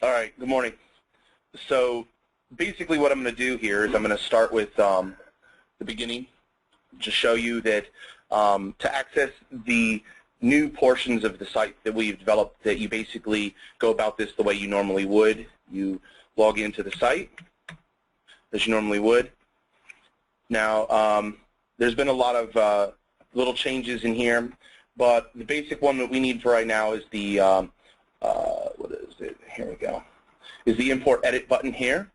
All right, good morning. So basically what I'm going to do here is I'm going to start with the beginning, just show you that to access the new portions of the site that we've developed, that you basically go about this the way you normally would. You log into the site as you normally would. Now, there's been a lot of little changes in here, but the basic one that we need for right now is the, what is it? Here we go. Is the import edit button here.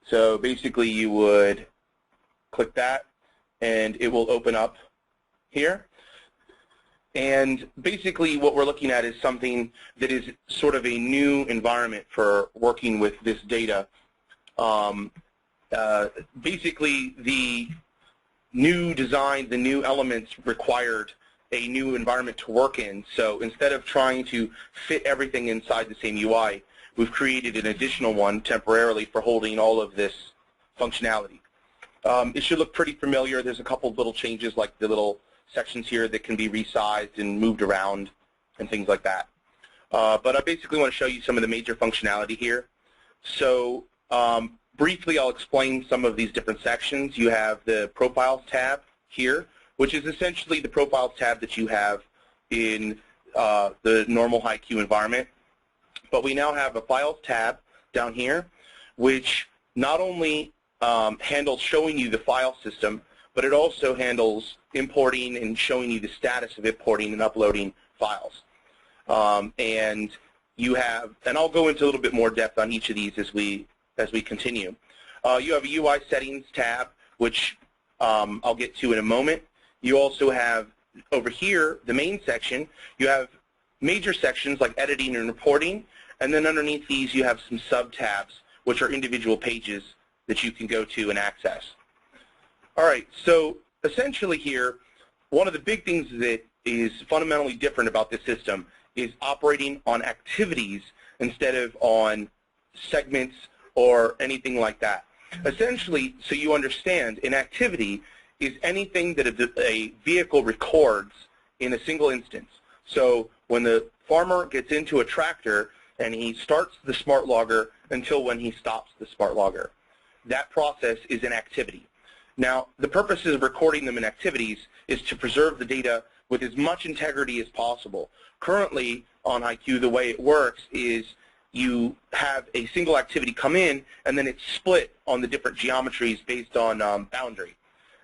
So basically you would click that and it will open up here. And basically what we're looking at is something that is sort of a new environment for working with this data. Basically the new design, the new elements required a new environment to work in. So instead of trying to fit everything inside the same UI, we've created an additional one temporarily for holding all of this functionality. It should look pretty familiar. There's a couple of little changes like the little sections here that can be resized and moved around and things like that. But I basically want to show you some of the major functionality here. So briefly I'll explain some of these different sections. You have the Profiles tab here, which is essentially the Profiles tab that you have in the normal HighQ environment. But we now have a Files tab down here, which not only handles showing you the file system, but it also handles importing and showing you the status of importing and uploading files. And you have, and I'll go into a little bit more depth on each of these as we continue. You have a UI settings tab, which I'll get to in a moment. You also have over here, the main section, you have major sections like editing and reporting, and then underneath these you have some sub-tabs, which are individual pages that you can go to and access. All right, so essentially here, one of the big things that is fundamentally different about this system is operating on activities instead of on segments or anything like that. Essentially, so you understand, an activity is anything that a vehicle records in a single instance. So when the farmer gets into a tractor and he starts the smart logger until when he stops the smart logger, that process is an activity. Now, the purpose of recording them in activities is to preserve the data with as much integrity as possible. Currently, on HighQ, the way it works is you have a single activity come in, and then it's split on the different geometries based on boundary.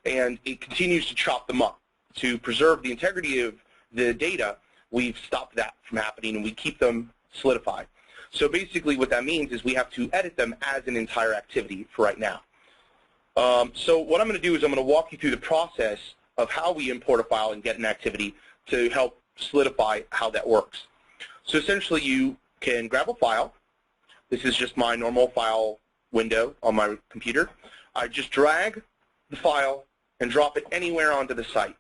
And it continues to chop them up. To preserve the integrity of the data, we've stopped that from happening, and we keep them solidified. So basically what that means is we have to edit them as an entire activity for right now. So what I'm going to do is I'm going to walk you through the process of how we import a file and get an activity to help solidify how that works. So essentially you can grab a file. This is just my normal file window on my computer. I just drag the file and drop it anywhere onto the site.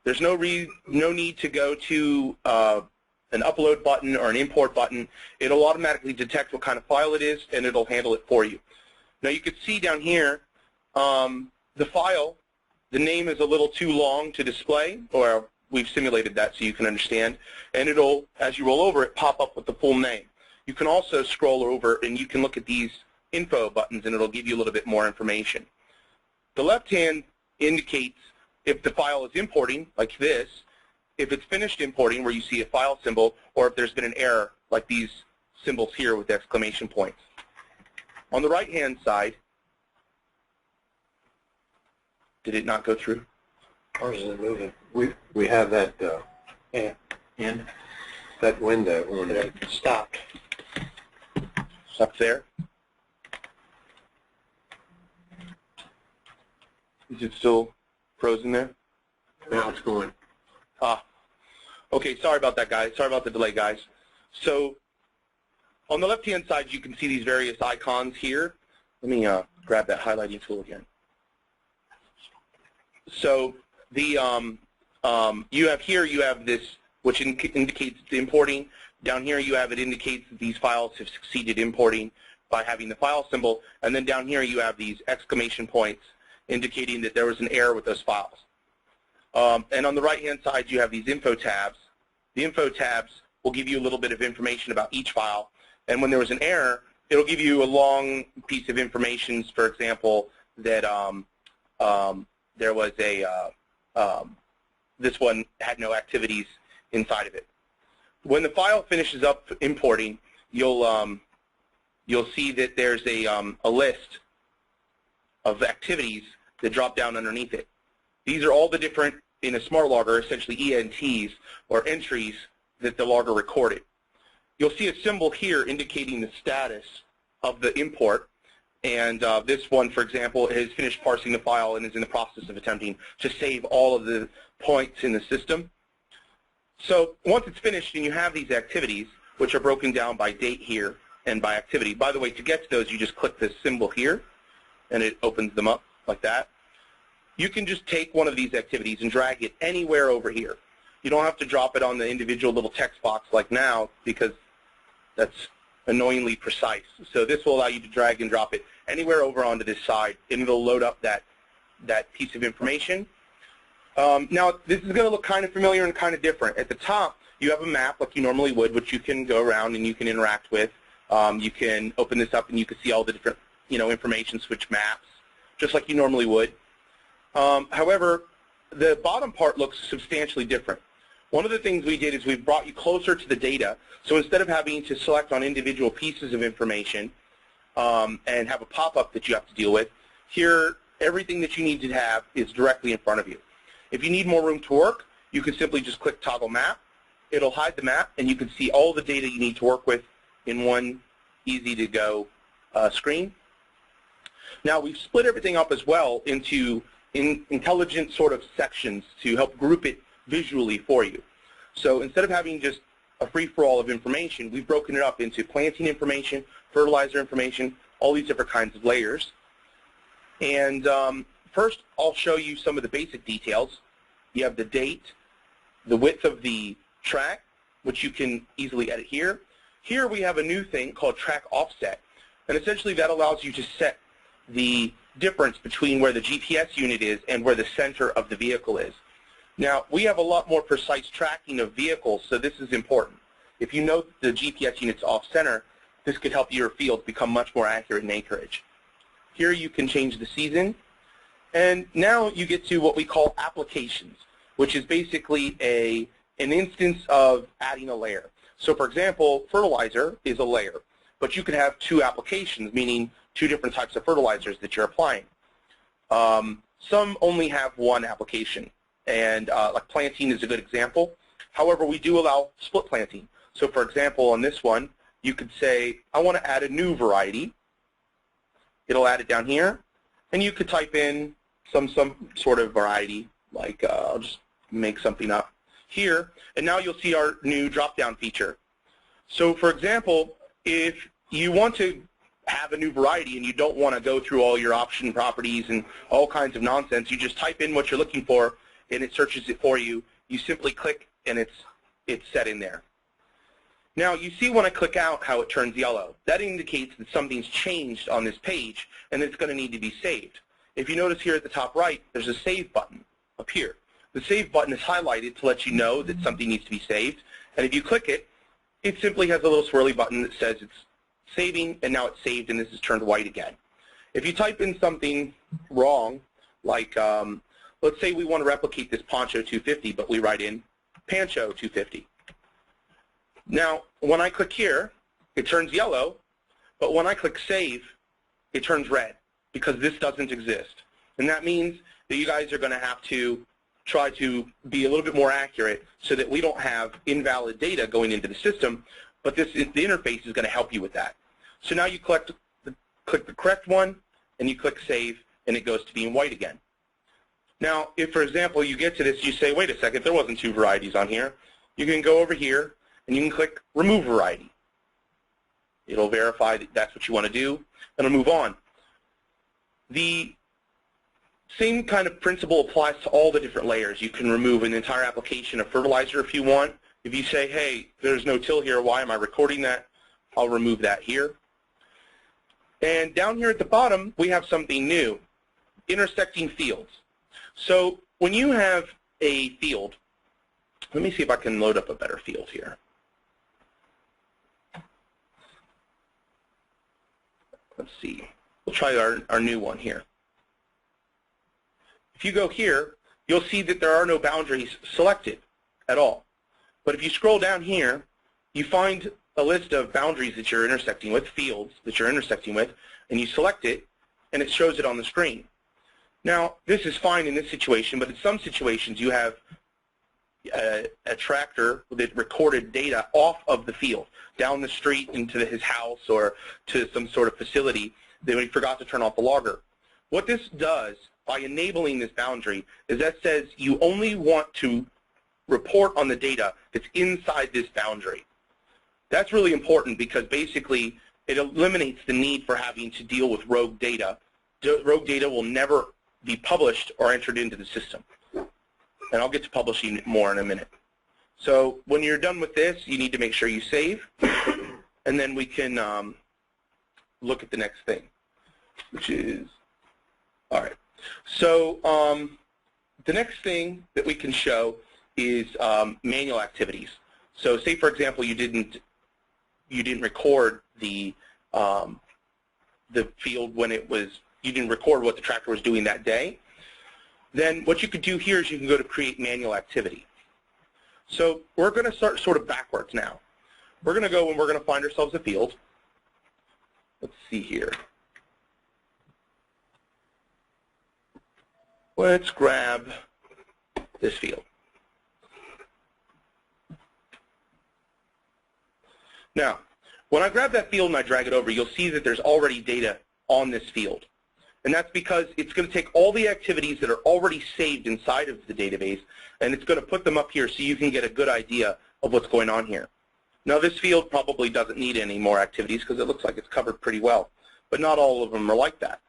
There's no need to go to an upload button or an import button. It'll automatically detect what kind of file it is, and it'll handle it for you. Now you can see down here the file, the name is a little too long to display, or we've simulated that so you can understand, and it'll, as you roll over it, pop up with the full name. You can also scroll over and you can look at these info buttons and it'll give you a little bit more information. The left hand indicates if the file is importing, like this, if it's finished importing where you see a file symbol, or if there's been an error, like these symbols here with exclamation points. On the right-hand side, did it not go through? Ours isn't moving. We have that in that window on it. Stopped. Stopped there? Is it still frozen there? Now it's going. Okay, sorry about that, guys. Sorry about the delay, guys. So on the left-hand side, you can see these various icons here. Let me grab that highlighting tool again. So the you have this, which indicates the importing. Down here you have it indicates that these files have succeeded importing by having the file symbol. And then down here you have these exclamation points indicating that there was an error with those files. And on the right-hand side, you have these info tabs. The info tabs will give you a little bit of information about each file, And when there was an error, it'll give you a long piece of information, for example, that there was this one had no activities inside of it. When the file finishes up importing, you'll see that there's a list of activities that drop down underneath it. These are all the different, in a smart logger, essentially ENTs, or entries that the logger recorded. You'll see a symbol here indicating the status of the import, and this one, for example, has finished parsing the file and is in the process of attempting to save all of the points in the system. So once it's finished and you have these activities, which are broken down by date here and by activity. By the way, to get to those, you just click this symbol here, and it opens them up like that. You can just take one of these activities and drag it anywhere over here. You don't have to drop it on the individual little text box like now, because that's annoyingly precise. So this will allow you to drag and drop it anywhere over onto this side, and it'll load up that piece of information. Now, this is going to look kind of familiar and kind of different. At the top, you have a map like you normally would, which you can go around and you can interact with. You can open this up and you can see all the different, information switch maps, just like you normally would. However, the bottom part looks substantially different. One of the things we did is we brought you closer to the data. So instead of having to select on individual pieces of information and have a pop-up that you have to deal with, here everything that you need to have is directly in front of you. If you need more room to work, you can simply just click Toggle Map. It'll hide the map, and you can see all the data you need to work with in one easy-to-go screen. Now, we've split everything up as well into intelligent sort of sections to help group it visually for you. So instead of having just a free-for-all of information, we've broken it up into planting information, fertilizer information, all these different kinds of layers. And first, I'll show you some of the basic details. You have the date, the width of the track, which you can easily edit here. Here we have a new thing called track offset, and essentially that allows you to set the difference between where the GPS unit is and where the center of the vehicle is. Now, we have a lot more precise tracking of vehicles, so this is important. If you know the GPS unit's off-center, this could help your field become much more accurate in acreage. Here you can change the season, and now you get to what we call applications, which is basically an instance of adding a layer. So for example, fertilizer is a layer, but you could have two applications, meaning two different types of fertilizers that you're applying. Some only have one application, and like planting is a good example. However, we do allow split planting. So for example, on this one, you could say, I want to add a new variety. It'll add it down here, and you could type in some sort of variety, like I'll just make something up here, and now you'll see our new drop-down feature. So for example, if you want to have a new variety and you don't want to go through all your option properties and all kinds of nonsense, you just type in what you're looking for and it searches it for you. You simply click and it's set in there. Now you see when I click out how it turns yellow. That indicates that something's changed on this page and it's going to need to be saved. If you notice here at the top right, there's a save button up here. The save button is highlighted to let you know that something needs to be saved, and if you click it, it simply has a little swirly button that says it's saving, and now it's saved, and this is turned white again. If you type in something wrong, like let's say we want to replicate this Poncho 250, but we write in Pancho 250. Now, when I click here, it turns yellow, but when I click Save, it turns red, because this doesn't exist. And that means that you guys are going to have to try to be a little bit more accurate so that we don't have invalid data going into the system, but the interface is going to help you with that. So now you click the correct one, and you click Save, and it goes to being white again. Now, if, for example, you get to this, you say, wait a second, there wasn't two varieties on here. You can go over here, and you can click Remove Variety. It'll verify that that's what you want to do, and it'll move on. The same kind of principle applies to all the different layers. You can remove an entire application of fertilizer if you want. If you say, hey, there's no till here, why am I recording that? I'll remove that here. And down here at the bottom, we have something new, intersecting fields. So when you have a field, let me see if I can load up a better field here. Let's see. We'll try our new one here. If you go here, you'll see that there are no boundaries selected at all. But if you scroll down here, you find a list of boundaries that you're intersecting with, fields that you're intersecting with, and you select it, and it shows it on the screen. Now, this is fine in this situation, but in some situations you have a tractor that recorded data off of the field, down the street into his house or to some sort of facility that he forgot to turn off the logger. What this does, by enabling this boundary, is that says you only want to report on the data that's inside this boundary. That's really important because basically it eliminates the need for having to deal with rogue data. Rogue data will never be published or entered into the system. And I'll get to publishing more in a minute. So when you're done with this, you need to make sure you save, and then we can look at the next thing, which is, all right. So the next thing that we can show is manual activities. So say, for example, you didn't record the field when you didn't record what the tractor was doing that day. Then what you could do here is you can go to create manual activity. So we're going to start sort of backwards now. We're going to go and we're going to find ourselves a field. Let's see here. Let's grab this field. Now, when I grab that field and I drag it over, you'll see that there's already data on this field. And that's because it's going to take all the activities that are already saved inside of the database, and it's going to put them up here so you can get a good idea of what's going on here. Now, this field probably doesn't need any more activities because it looks like it's covered pretty well, but not all of them are like that.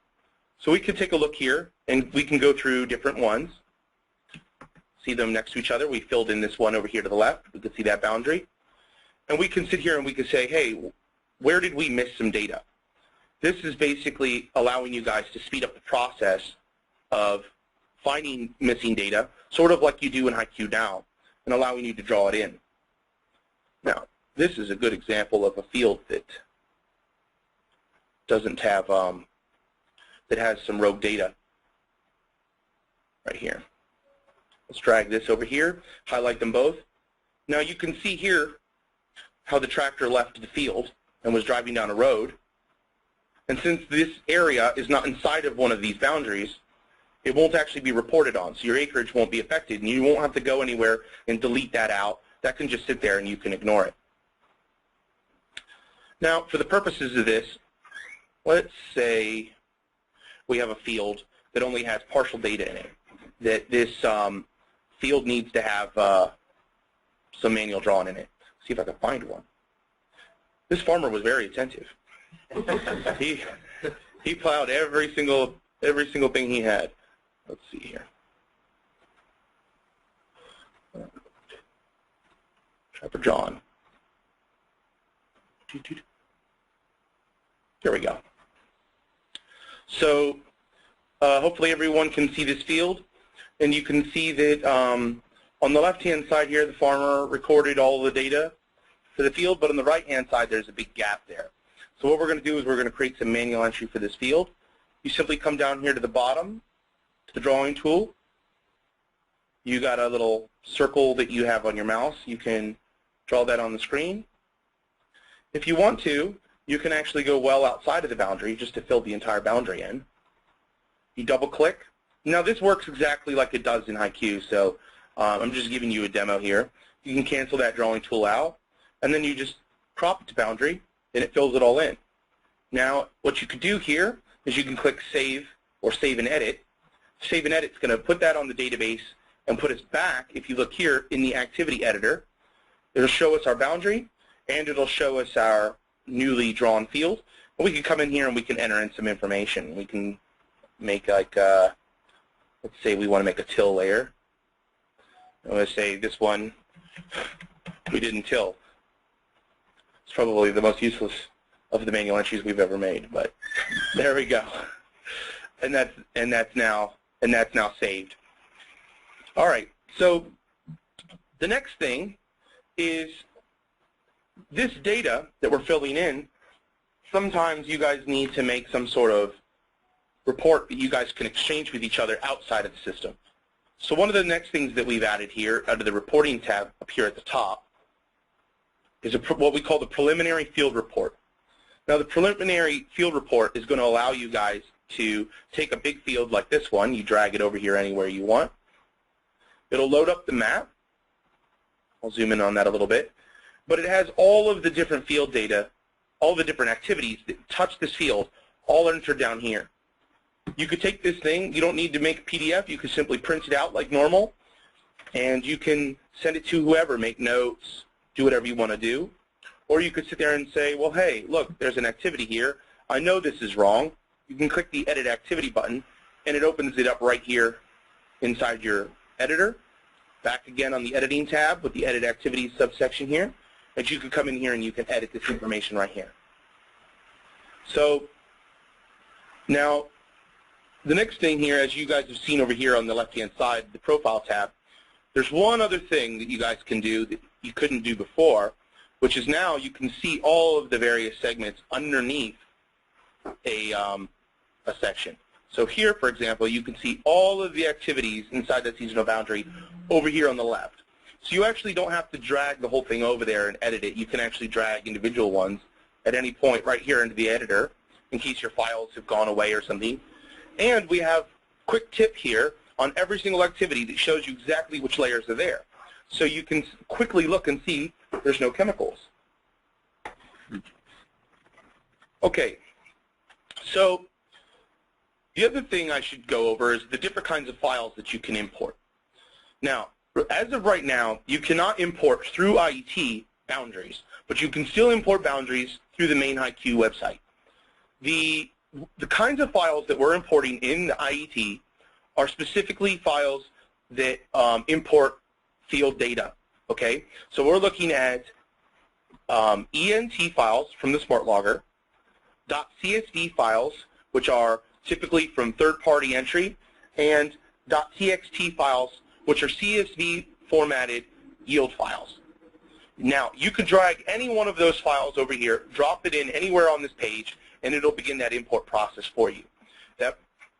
So we can take a look here, and we can go through different ones. See them next to each other. We filled in this one over here to the left. We can see that boundary. And we can sit here and we can say, hey, where did we miss some data? This is basically allowing you guys to speed up the process of finding missing data, sort of like you do in HighQ now, and allowing you to draw it in. Now, this is a good example of a field that doesn't have, that has some rogue data right here. Let's drag this over here, highlight them both. Now you can see here how the tractor left the field and was driving down a road. And since this area is not inside of one of these boundaries, it won't actually be reported on. So your acreage won't be affected, and you won't have to go anywhere and delete that out. That can just sit there and you can ignore it. Now, for the purposes of this, let's say we have a field that only has partial data in it, that this field needs to have some manual drawn in it. See if I can find one. This farmer was very attentive. He plowed every single thing he had. Let's see here. Trapper John. Here we go. So hopefully everyone can see this field, and you can see that on the left-hand side here, the farmer recorded all the data for the field, but on the right-hand side, there's a big gap there. So what we're going to do is we're going to create some manual entry for this field. You simply come down here to the bottom, to the drawing tool. You got a little circle that you have on your mouse. You can draw that on the screen. If you want to, you can actually go well outside of the boundary just to fill the entire boundary in. You double-click. Now this works exactly like it does in HighQ, so I'm just giving you a demo here. You can cancel that drawing tool out, and then you just crop it to boundary, and it fills it all in. Now, what you could do here is you can click Save or Save and Edit. Save and Edit is going to put that on the database and put us back, if you look here, in the Activity Editor. It'll show us our boundary, and it'll show us our newly drawn field. And we can come in here and we can enter in some information. We can make like, let's say we want to make a till layer. I'm going to say this one, we didn't till. It's probably the most useless of the manual entries we've ever made, but there we go. And that's now saved. All right. So the next thing is this data that we're filling in sometimes you guys need to make some sort of report that you guys can exchange with each other outside of the system. So one of the next things that we've added here under the reporting tab up here at the top is what we call the preliminary field report. Now the preliminary field report is going to allow you guys to take a big field like this one. You drag it over here anywhere you want. It'll load up the map. I'll zoom in on that a little bit. But it has all of the different field data, all the different activities that touch this field, all entered down here. You could take this thing. You don't need to make a PDF. You could simply print it out like normal, and you can send it to whoever, make notes, do whatever you want to do. Or you could sit there and say, well, hey, look, there's an activity here. I know this is wrong. You can click the Edit Activity button, and it opens it up right here inside your editor. Back again on the Editing tab with the Edit Activities subsection here. And you can come in here and you can edit this information right here. So now, the next thing here, as you guys have seen over here on the left-hand side, the Profile tab, there's one other thing that you guys can do that you couldn't do before, which is now you can see all of the various segments underneath a section. So here, for example, you can see all of the activities inside that seasonal boundary over here on the left. So you actually don't have to drag the whole thing over there and edit it. You can actually drag individual ones at any point right here into the editor in case your files have gone away or something. And we have a quick tip here on every single activity that shows you exactly which layers are there. So you can quickly look and see there's no chemicals. Okay, so the other thing I should go over is the different kinds of files that you can import. Now, as of right now, you cannot import through IET boundaries, but you can still import boundaries through the main HighQ website. The kinds of files that we're importing in the IET are specifically files that import field data, okay? So we're looking at ENT files from the Smart Logger, .csv files, which are typically from third-party entry, and .txt files, which are CSV formatted yield files. Now, you could drag any one of those files over here, drop it in anywhere on this page, and it'll begin that import process for you. That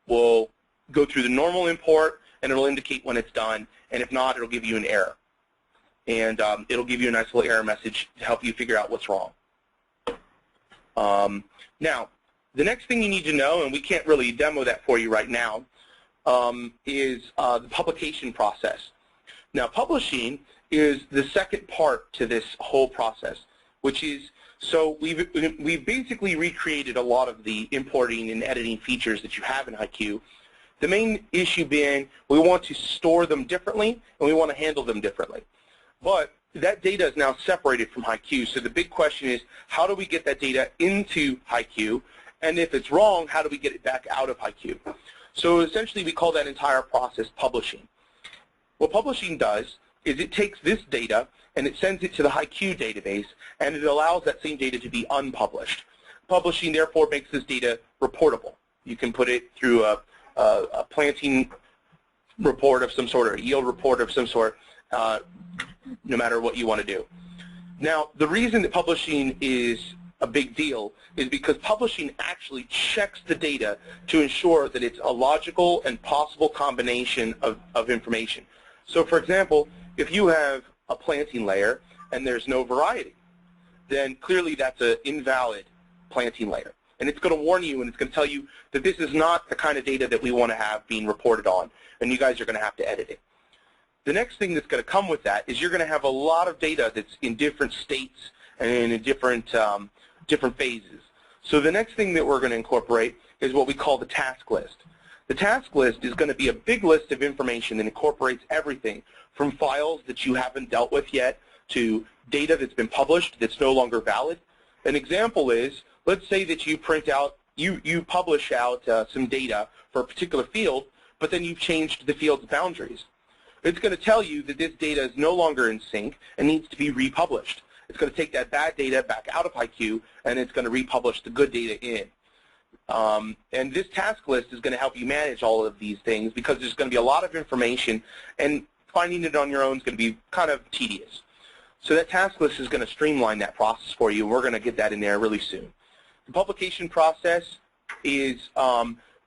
will go through the normal import, and it'll indicate when it's done, and if not, it'll give you an error. And it'll give you a nice little error message to help you figure out what's wrong. Now, the next thing you need to know, and we can't really demo that for you right now, is the publication process. Now, publishing is the second part to this whole process, which is, so we've basically recreated a lot of the importing and editing features that you have in HighQ. The main issue being we want to store them differently and we want to handle them differently. But that data is now separated from HighQ, so the big question is how do we get that data into HighQ, and if it's wrong, how do we get it back out of HighQ? So essentially we call that entire process publishing. What publishing does is it takes this data and it sends it to the HighQ database, and it allows that same data to be unpublished. Publishing therefore makes this data reportable. You can put it through a planting report of some sort or a yield report of some sort, no matter what you want to do. Now, the reason that publishing is a big deal is because publishing actually checks the data to ensure that it's a logical and possible combination of information. So, for example, if you have a planting layer and there's no variety, then clearly that's an invalid planting layer. And it's going to warn you and it's going to tell you that this is not the kind of data that we want to have being reported on, and you guys are going to have to edit it. The next thing that's going to come with that is you're going to have a lot of data that's in different states and in different phases. So the next thing that we're going to incorporate is what we call the task list. The task list is going to be a big list of information that incorporates everything from files that you haven't dealt with yet to data that's been published that's no longer valid. An example is, let's say that you print out, you publish out some data for a particular field, but then you've changed the field's boundaries. It's going to tell you that this data is no longer in sync and needs to be republished. It's going to take that bad data back out of HighQ, and it's going to republish the good data in. And this task list is going to help you manage all of these things because there's going to be a lot of information, and finding it on your own is going to be kind of tedious. So that task list is going to streamline that process for you, and we're going to get that in there really soon. The publication process is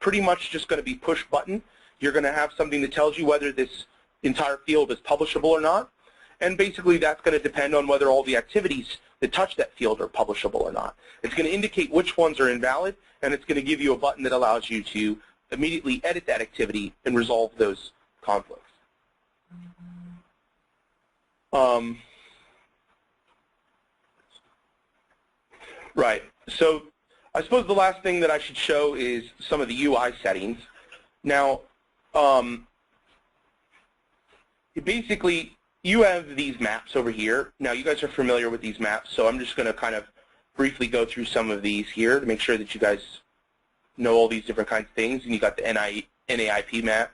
pretty much just going to be push button. You're going to have something that tells you whether this entire field is publishable or not. And basically that's going to depend on whether all the activities that touch that field are publishable or not. It's going to indicate which ones are invalid, and it's going to give you a button that allows you to immediately edit that activity and resolve those conflicts. Right. So I suppose the last thing that I should show is some of the UI settings. Now, basically, you have these maps over here. Now, you guys are familiar with these maps, so I'm just going to kind of briefly go through some of these here to make sure that you guys know all these different kinds of things. And you got the NAIP map,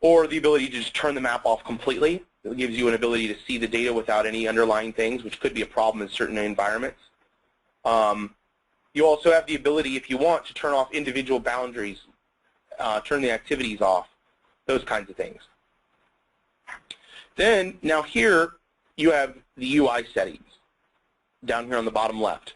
or the ability to just turn the map off completely. It gives you an ability to see the data without any underlying things, which could be a problem in certain environments. You also have the ability, if you want, to turn off individual boundaries, turn the activities off, those kinds of things. Then, now here, you have the UI settings down here on the bottom left.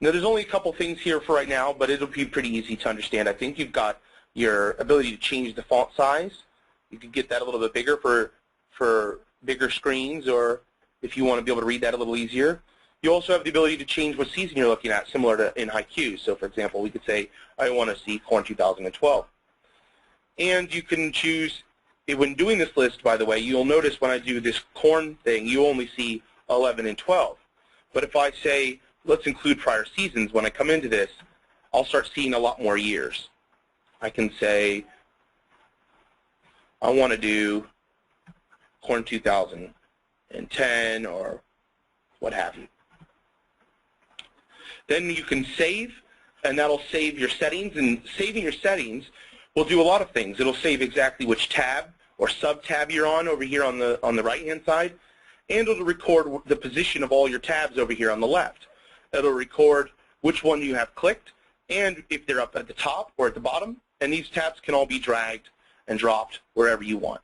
Now, there's only a couple things here for right now, but it'll be pretty easy to understand. I think you've got your ability to change the font size. You can get that a little bit bigger for bigger screens, or if you want to be able to read that a little easier. You also have the ability to change what season you're looking at, similar to in HighQ. So, for example, we could say, I want to see corn 2012. And you can choose, when doing this list, by the way, you'll notice when I do this corn thing, you only see 11 and 12. But if I say, let's include prior seasons, when I come into this, I'll start seeing a lot more years. I can say, I want to do corn 2010 or what have you. Then you can save, and that'll save your settings. And saving your settings will do a lot of things. It'll save exactly which tab or sub-tab you're on over here on the right-hand side, and it'll record the position of all your tabs over here on the left. It'll record which one you have clicked, and if they're up at the top or at the bottom, and these tabs can all be dragged and dropped wherever you want.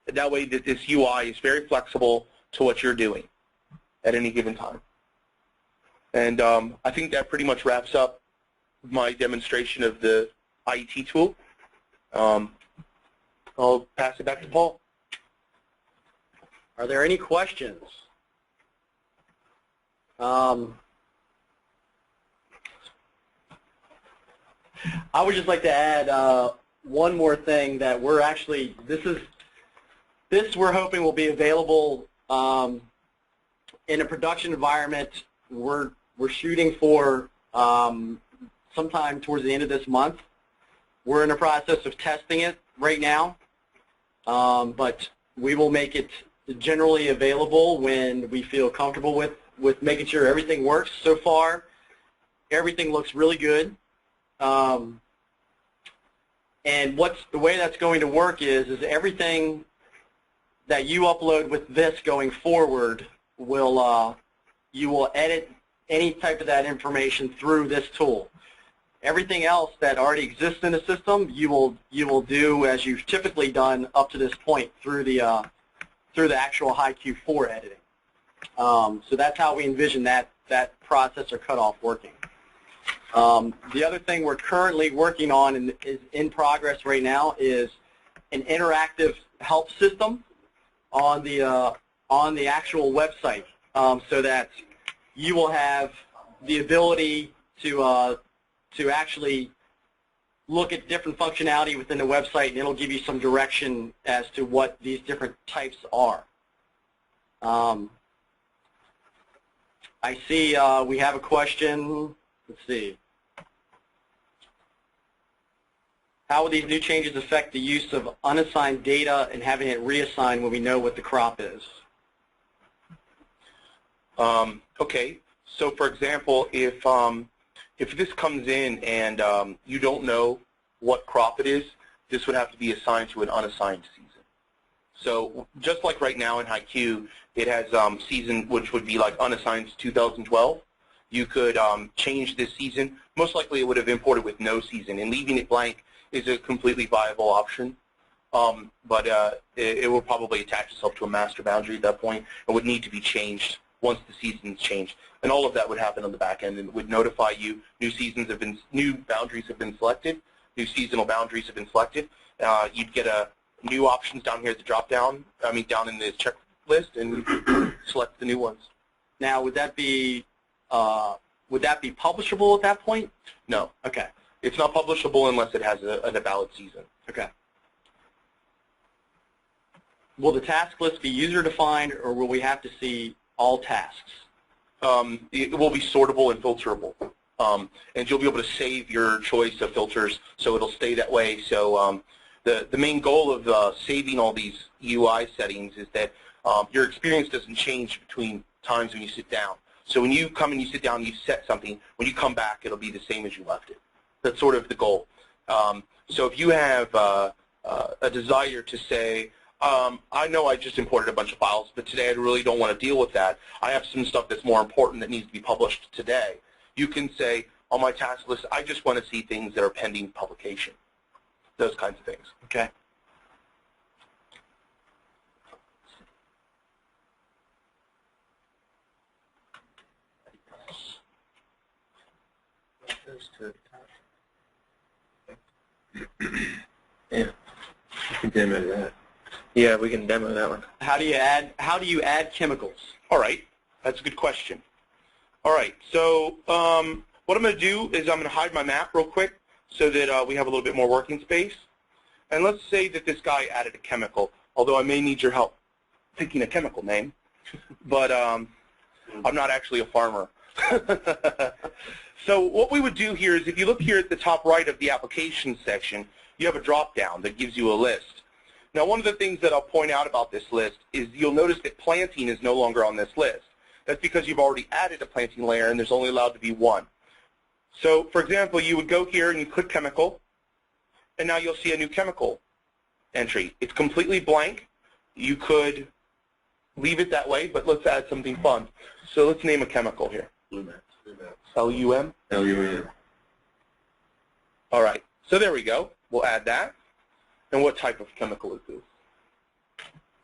That way that this UI is very flexible to what you're doing at any given time. And I think that pretty much wraps up my demonstration of the IET tool. I'll pass it back to Paul. Are there any questions? I would just like to add one more thing, that we're actually, this we're hoping will be available in a production environment. We're shooting for sometime towards the end of this month. We're in the process of testing it right now, but we will make it generally available when we feel comfortable with making sure everything works. So far, everything looks really good. And the way that's going to work is everything that you upload with this going forward will you will edit any type of that information through this tool. Everything else that already exists in the system, you will do as you've typically done up to this point through the actual HighQ4 editing. So that's how we envision that process or cutoff working. The other thing we're currently working on and is in progress right now is an interactive help system on the actual website, so that you will have the ability to actually look at different functionality within the website, and it'll give you some direction as to what these different types are. I see we have a question. Let's see. How will these new changes affect the use of unassigned data and having it reassigned when we know what the crop is? Okay. So, for example, if this comes in and you don't know what crop it is, this would have to be assigned to an unassigned season. So, just like right now in HighQ, it has season which would be like unassigned to 2012. You could change this season. Most likely, it would have imported with no season, and leaving it blank is a completely viable option. But it will probably attach itself to a master boundary at that point and would need to be changed once the seasons change. And all of that would happen on the back end, and it would notify you new boundaries have been selected, new seasonal boundaries have been selected. You'd get a new options down here at the drop down, down in the checklist, and select the new ones. Now, would that be publishable at that point? No. Okay. It's not publishable unless it has a valid season. Okay. Will the task list be user-defined, or will we have to see all tasks? It will be sortable and filterable. And you'll be able to save your choice of filters so it'll stay that way. So the main goal of saving all these UI settings is that your experience doesn't change between times when you sit down. So when you come and you sit down and you set something, when you come back, it'll be the same as you left it. That's sort of the goal. So if you have a desire to say, I know I just imported a bunch of files, but today I really don't want to deal with that. I have some stuff that's more important that needs to be published today. You can say, on my task list, I just want to see things that are pending publication. Those kinds of things. Okay. Yeah, you can demo that. Yeah, we can demo that one. How do you add chemicals? All right, that's a good question. All right, so what I'm going to do is I'm going to hide my map real quick so that we have a little bit more working space. And let's say that this guy added a chemical, although I may need your help picking a chemical name, but I'm not actually a farmer. So what we would do here is if you look here at the top right of the application section, you have a drop-down that gives you a list. Now, one of the things that I'll point out about this list is you'll notice that planting is no longer on this list. That's because you've already added a planting layer and there's only allowed to be one. So, for example, you would go here and you click chemical, and now you'll see a new chemical entry. It's completely blank. You could leave it that way, but let's add something fun. So let's name a chemical here. L-U-M? L-U-M. All right. So there we go. We'll add that. And what type of chemical is this?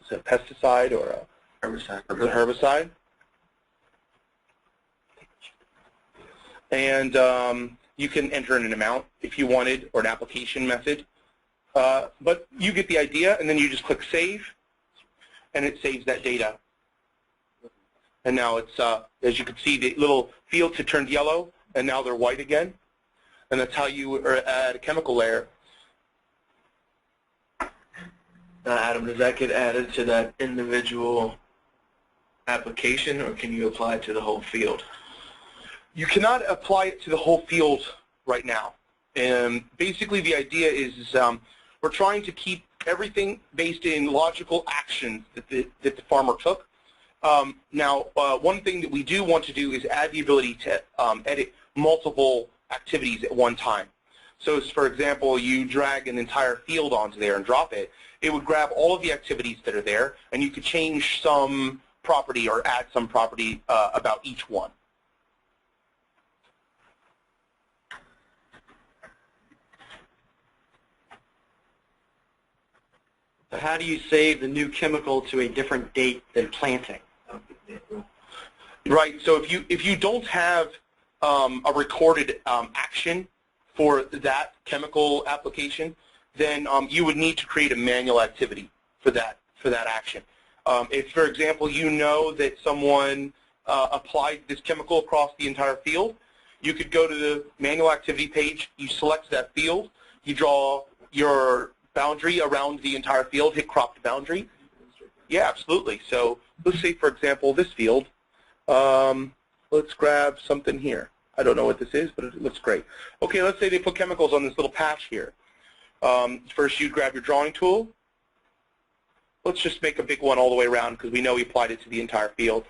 Is it a pesticide or a Herbicide. herbicide? And you can enter in an amount if you wanted, or an application method. But you get the idea, and then you just click Save, and it saves that data. And now it's, as you can see, the little fields had turned yellow, and now they're white again. And that's how you add a chemical layer. Adam, does that get added to that individual application, or can you apply it to the whole field? You cannot apply it to the whole field right now. And basically the idea is we're trying to keep everything based in logical actions that the farmer took. Now, one thing that we do want to do is add the ability to edit multiple activities at one time. So, for example, you drag an entire field onto there and drop it. It would grab all of the activities that are there, and you could change some property or add some property about each one. How do you save the new chemical to a different date than planting? Right. So if you don't have a recorded action for that chemical application, then you would need to create a manual activity for that action. If, for example, you know that someone applied this chemical across the entire field, you could go to the manual activity page, you select that field, you draw your boundary around the entire field, hit crop to boundary. Yeah, absolutely. So let's say, for example, this field. Let's grab something here. I don't know what this is, but it looks great. Okay, let's say they put chemicals on this little patch here. First, you'd grab your drawing tool. Let's just make a big one all the way around because we know we applied it to the entire field.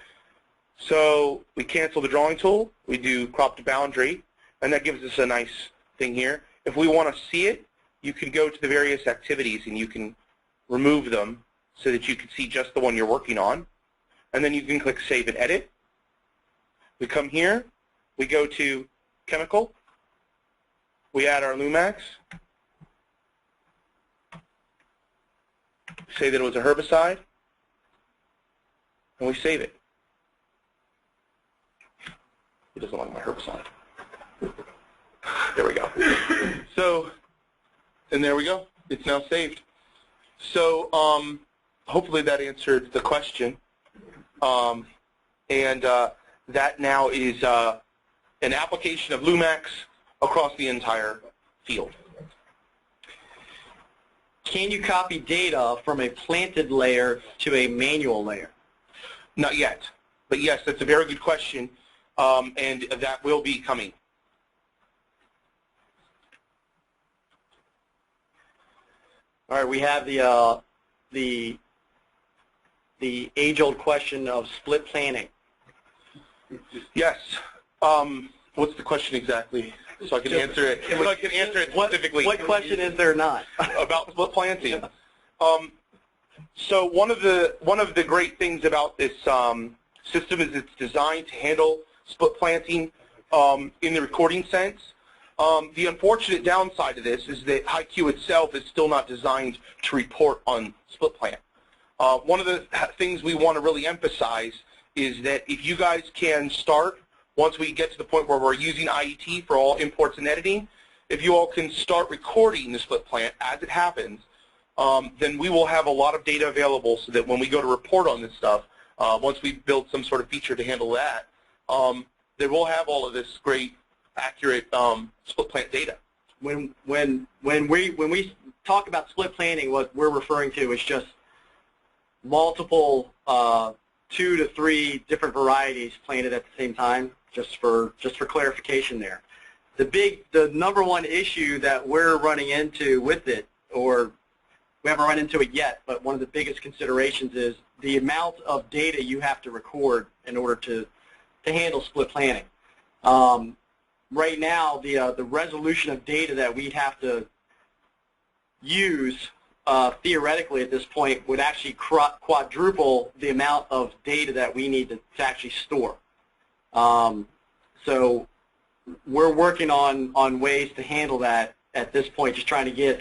So we cancel the drawing tool. We do crop to boundary, and that gives us a nice thing here. If we want to see it, you can go to the various activities and you can remove them so that you can see just the one you're working on. And then you can click Save and Edit. We come here. We go to Chemical. We add our Lumax. Say that it was a herbicide. And we save it. He doesn't like my herbicide. There we go. So, and there we go. It's now saved. So hopefully that answered the question. That now is an application of Lumax across the entire field. Can you copy data from a planted layer to a manual layer? Not yet. But yes, that's a very good question, and that will be coming. All right, we have the age-old question of split planning. Yes. What's the question exactly? So I can answer it. So I can answer it specifically. What question is there not? About split planting. So one of the great things about this system is it's designed to handle split planting in the recording sense. The unfortunate downside of this is that HighQ itself is still not designed to report on split plant. One of the things we want to really emphasize is that if you guys can start, once we get to the point where we're using IET for all imports and editing, if you all can start recording the split plant as it happens, then we will have a lot of data available so that when we go to report on this stuff, once we build some sort of feature to handle that, then we'll have all of this great, accurate split plant data. When we talk about split planting, what we're referring to is just multiple 2 to 3 different varieties planted at the same time. Just for clarification there. The number one issue that we're running into with it, or we haven't run into it yet, but one of the biggest considerations is the amount of data you have to record in order to handle split planting. Right now, the resolution of data that we'd have to use theoretically at this point would actually quadruple the amount of data that we need to actually store. So we're working on ways to handle that at this point, just trying to get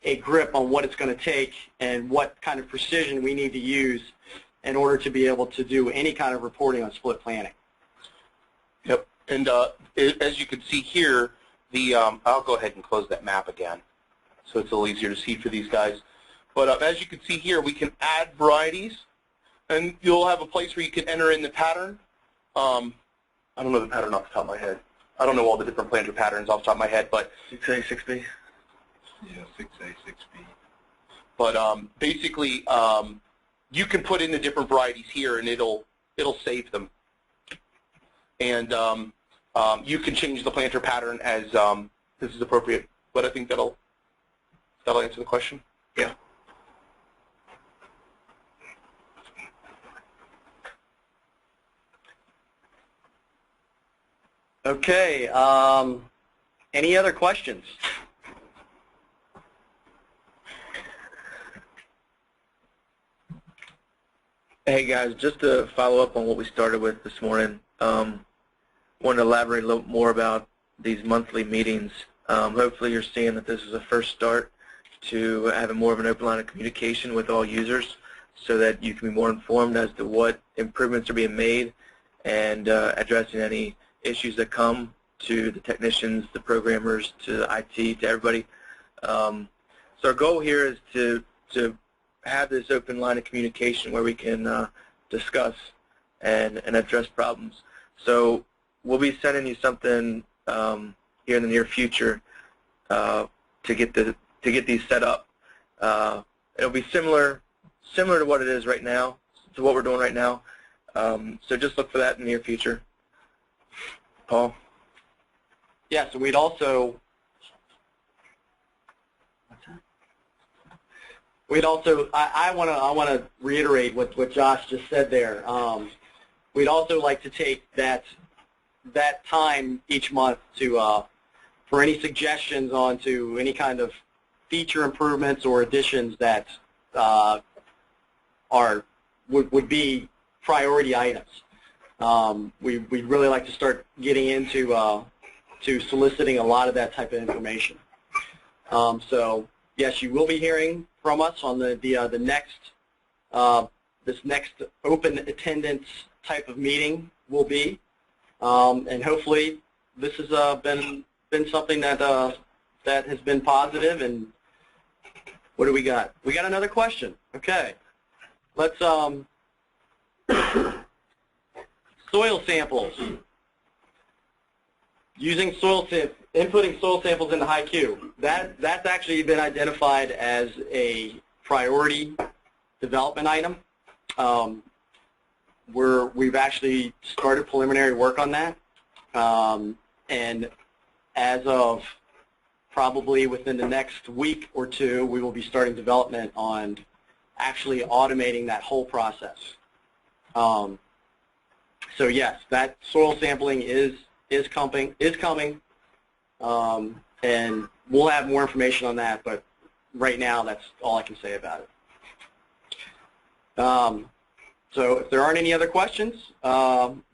a grip on what it's going to take and what kind of precision we need to use in order to be able to do any kind of reporting on split planting. Yep. And as you can see here, I'll go ahead and close that map again so it's a little easier to see for these guys. But as you can see here, we can add varieties, and you'll have a place where you can enter in the pattern. I don't know the pattern off the top of my head. I don't know all the different planter patterns off the top of my head, but 6A, 6B? Yeah, 6A, 6B. But basically, you can put in the different varieties here, and it'll save them. And you can change the planter pattern as this is appropriate. But I think that'll answer the question. Yeah. Okay. Any other questions? Hey guys, just to follow up on what we started with this morning, want to elaborate a little more about these monthly meetings. Hopefully you're seeing that this is a first start to having more of an open line of communication with all users so that you can be more informed as to what improvements are being made and addressing any issues that come to the technicians, the programmers, to the IT, to everybody. So our goal here is to have this open line of communication where we can discuss and address problems. So we'll be sending you something here in the near future to get these set up. It'll be similar to what it is right now, to what we're doing right now. So just look for that in the near future. Paul? Yeah, so we'd also I want to reiterate what Josh just said there. We'd also like to take that time each month to for any suggestions onto any kind of feature improvements or additions that would be priority items. We'd really like to start getting into to soliciting a lot of that type of information. So yes, you will be hearing from us on the next this next open attendance type of meeting will be. And hopefully this has been something that that has been positive. And what do we got? We got another question. Okay, let's soil samples. Using inputting soil samples into HighQ. That's actually been identified as a priority development item. We've actually started preliminary work on that, and as of probably within the next week or two, we will be starting development on actually automating that whole process. So yes, that soil sampling is coming, and we'll have more information on that. But right now, that's all I can say about it. So if there aren't any other questions,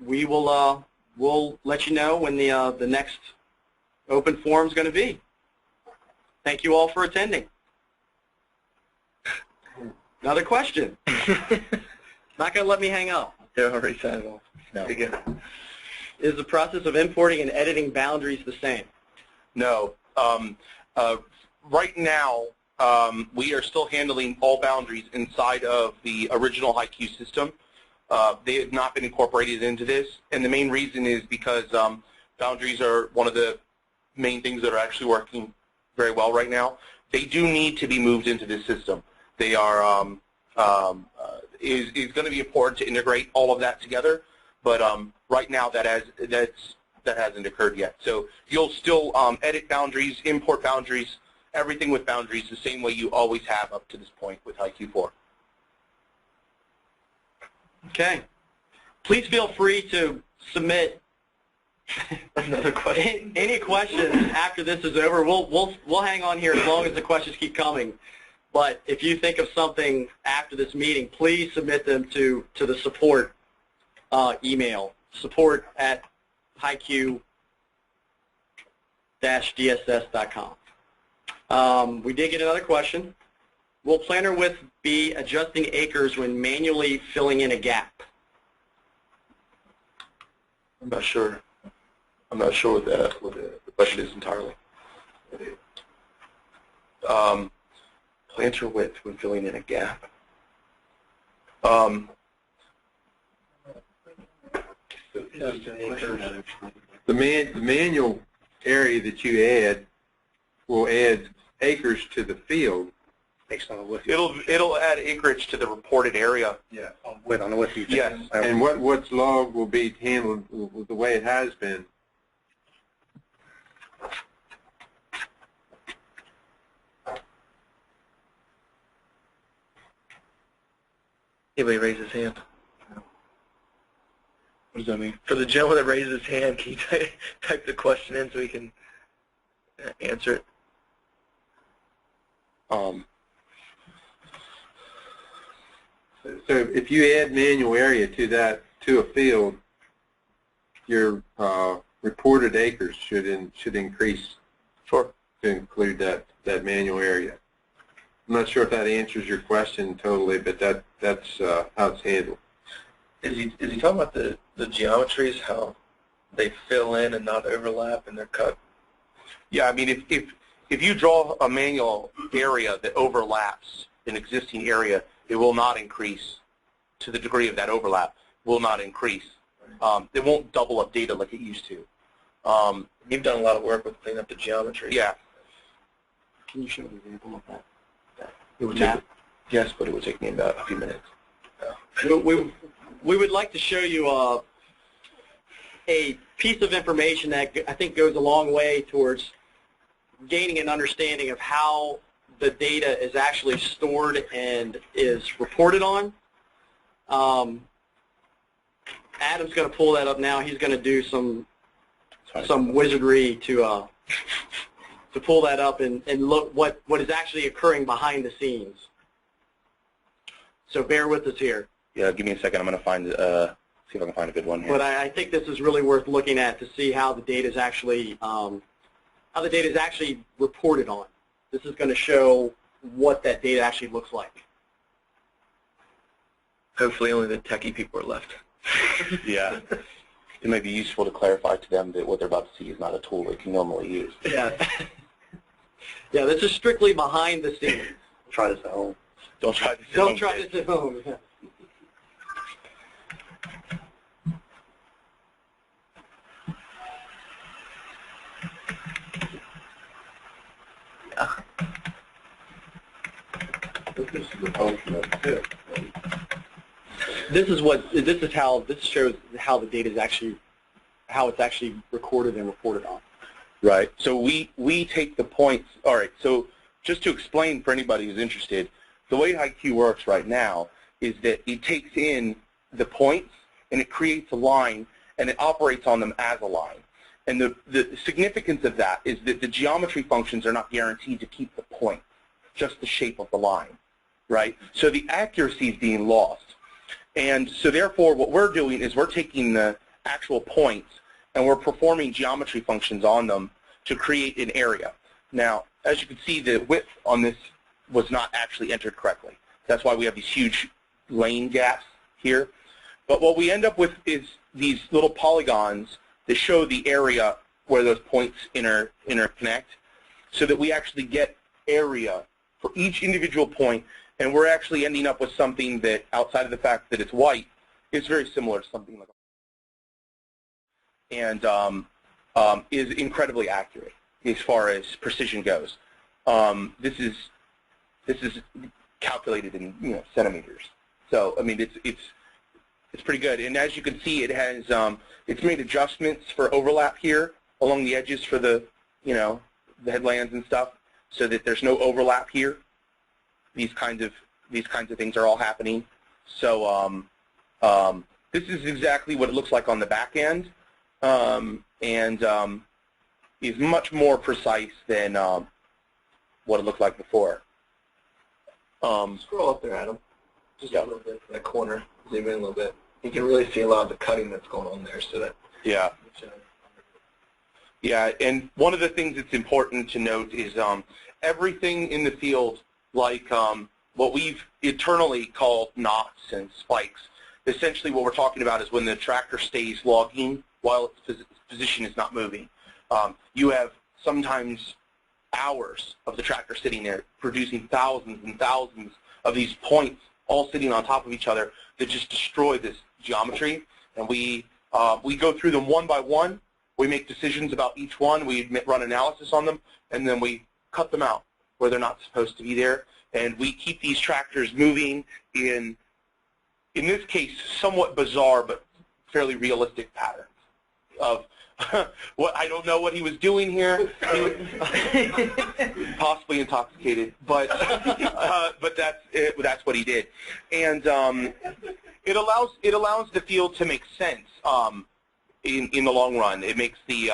we will we'll let you know when the next open forum is going to be. Thank you all for attending. Another question. Not going to let me hang up. They're already signed off. No. Again. Is the process of importing and editing boundaries the same? No. Right now, we are still handling all boundaries inside of the original HighQ system. They have not been incorporated into this, and the main reason is because boundaries are one of the main things that are actually working very well right now. They do need to be moved into this system. They are is going to be important to integrate all of that together, but right now that hasn't occurred yet. So you'll still edit boundaries, import boundaries, everything with boundaries the same way you always have up to this point with HighQ4. Okay. Please feel free to submit Another question. any questions after this is over. We'll hang on here as long as the questions keep coming. But if you think of something after this meeting, please submit them to the support email, support@highq-dss.com. We did get another question. Will planner width be adjusting acres when manually filling in a gap? I'm not sure. I'm not sure what the question is entirely. Planter width when filling in a gap. The manual area that you add will add acres to the field. Based on the width. It'll add acreage to the reported area. Yeah. On the width. Yes. And what's logged will be handled the way it has been. Anybody raise his hand? What does that mean? For the gentleman that raised his hand, can you type the question in so we can answer it? So if you add manual area to a field, your reported acres should increase. Sure. To include that manual area. I'm not sure if that answers your question totally, but that's how it's handled. Is he talking about the geometries, how they fill in and not overlap and they're cut? Yeah, I mean, if you draw a manual area that overlaps an existing area, it will not increase to the degree of that overlap. Will not increase. It won't double up data like it used to. You've done a lot of work with cleaning up the geometry. Yeah. Can you show an example of that? It would take, yes, but it would take me about a few minutes. We would like to show you a piece of information that I think goes a long way towards gaining an understanding of how the data is actually stored and is reported on. Adam's going to pull that up now. He's going to do some wizardry to pull that up and look what is actually occurring behind the scenes. So bear with us here. Yeah, give me a second. I'm going to find see if I can find a good one here. But I think this is really worth looking at to see how the data is actually reported on. This is going to show what that data actually looks like. Hopefully only the techie people are left. Yeah. it may be useful to clarify to them that what they're about to see is not a tool they can normally use. Yeah. Yeah, this is strictly behind the scenes. Try this at home. Don't try this at Don't home. try this at home. This is the function of the tip. This shows how the data is actually, how it's actually recorded and reported on. Right. So we take the points. All right. So just to explain for anybody who's interested, the way HighQ works right now is that it takes in the points and it creates a line and it operates on them as a line. And the significance of that is that the geometry functions are not guaranteed to keep the point, just the shape of the line, right? So the accuracy is being lost. And so therefore what we're doing is we're taking the actual points and we're performing geometry functions on them to create an area. Now, as you can see, the width on this was not actually entered correctly. That's why we have these huge lane gaps here. But what we end up with is these little polygons that show the area where those points interconnect, so that we actually get area for each individual point, and we're actually ending up with something that, outside of the fact that it's white, is very similar to something like and is incredibly accurate as far as precision goes. This is calculated in centimeters. So I mean it's pretty good. And as you can see, it has it's made adjustments for overlap here along the edges for the the headlands and stuff, so that there's no overlap here. These kinds of things are all happening. So this is exactly what it looks like on the back end. Is much more precise than what it looked like before. Scroll up there, Adam. Just a little bit, that corner. Zoom in a little bit. You can really see a lot of the cutting that's going on there. So that. Yeah. Yeah, and one of the things that's important to note is everything in the field, like what we've internally called knots and spikes. Essentially, what we're talking about is when the tractor stays logging while its position is not moving. You have sometimes hours of the tractor sitting there producing thousands and thousands of these points all sitting on top of each other that just destroy this geometry. And we go through them one by one. We make decisions about each one. We run analysis on them, and then we cut them out where they're not supposed to be there. And we keep these tractors moving in this case, somewhat bizarre but fairly realistic patterns of what I don't know what he was doing here. He was possibly intoxicated, but that's what he did, and it allows the field to make sense in the long run. It makes the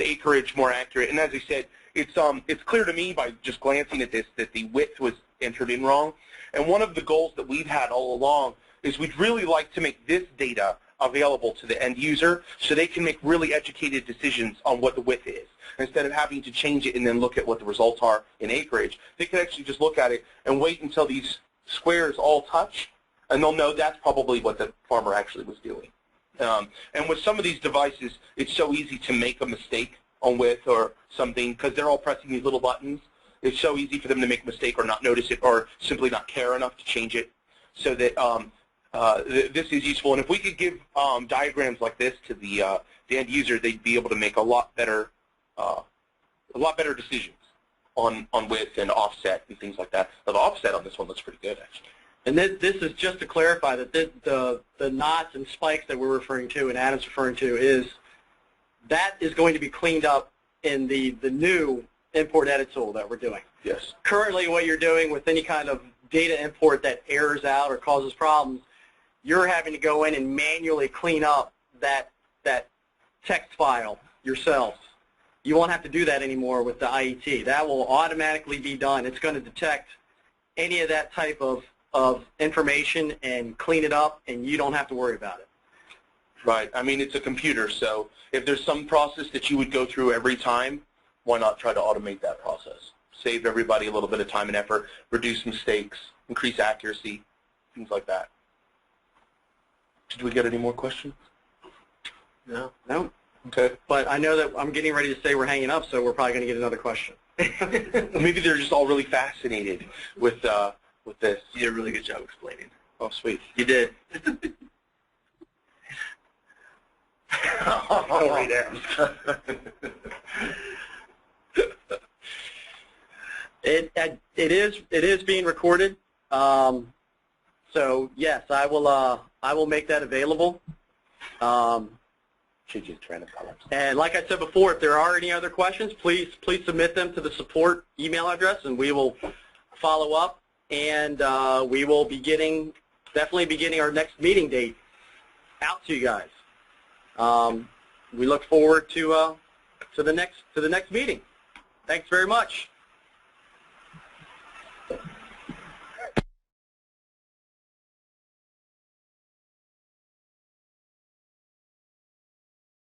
acreage more accurate, and as I said, it's clear to me by just glancing at this that the width was entered in wrong. And one of the goals that we've had all along is we'd really like to make this data available to the end user so they can make really educated decisions on what the width is. Instead of having to change it and then look at what the results are in acreage, they can actually just look at it and wait until these squares all touch, and they'll know that's probably what the farmer actually was doing. And with some of these devices, it's so easy to make a mistake on width or something because they're all pressing these little buttons. It's so easy for them to make a mistake or not notice it or simply not care enough to change it, so that this is useful. And if we could give diagrams like this to the end user, they'd be able to make a lot better decisions on width and offset and things like that. The offset on this one looks pretty good, actually. And this is just to clarify that the knots and spikes that we're referring to and Adam's referring to is going to be cleaned up in the new import edit tool that we're doing. Yes. Currently, what you're doing with any kind of data import that errors out or causes problems, you're having to go in and manually clean up that text file yourself. You won't have to do that anymore with the IET. That will automatically be done. It's going to detect any of that type of information and clean it up, and you don't have to worry about it. Right. I mean, it's a computer, so if there's some process that you would go through every time, why not try to automate that process? Save everybody a little bit of time and effort, reduce mistakes, increase accuracy, things like that. Did we get any more questions? No. No. Okay. But I know that I'm getting ready to say we're hanging up, so we're probably going to get another question. Maybe they're just all really fascinated with this. You did a really good job explaining. Oh, sweet. You did. Don't read It is being recorded. So yes, I will make that available. Should just try to color. And like I said before, if there are any other questions, please submit them to the support email address, and we will follow up. And we will be definitely be getting our next meeting date out to you guys. We look forward to the next meeting. Thanks very much.